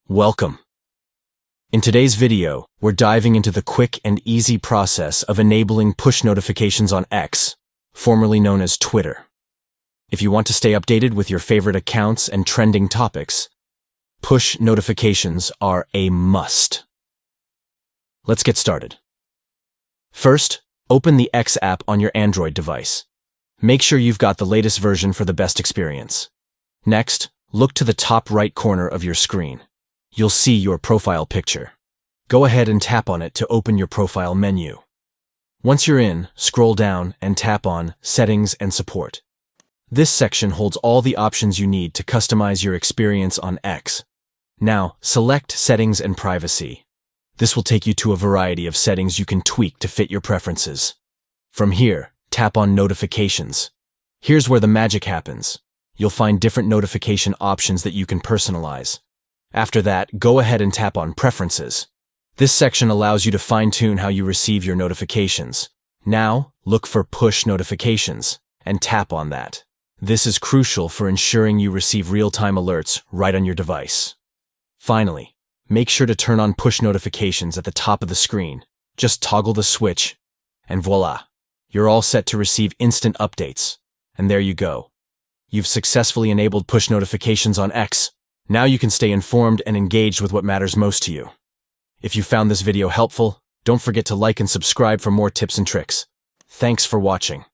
Welcome. In today's video, we're diving into the quick and easy process of enabling push notifications on X, formerly known as Twitter. If you want to stay updated with your favorite accounts and trending topics, push notifications are a must. Let's get started. First, open the X app on your Android device. Make sure you've got the latest version for the best experience. Next, look to the top right corner of your screen. You'll see your profile picture. Go ahead and tap on it to open your profile menu. Once you're in, scroll down and tap on Settings and Support. This section holds all the options you need to customize your experience on X. Now, select Settings and Privacy. This will take you to a variety of settings you can tweak to fit your preferences. From here, tap on Notifications. Here's where the magic happens. You'll find different notification options that you can personalize. After that, go ahead and tap on Preferences. This section allows you to fine-tune how you receive your notifications. Now, look for Push Notifications and tap on that. This is crucial for ensuring you receive real-time alerts right on your device. Finally, make sure to turn on push notifications at the top of the screen. Just toggle the switch, and voila! You're all set to receive instant updates. And there you go. You've successfully enabled push notifications on X. Now you can stay informed and engaged with what matters most to you. If you found this video helpful, don't forget to like and subscribe for more tips and tricks. Thanks for watching.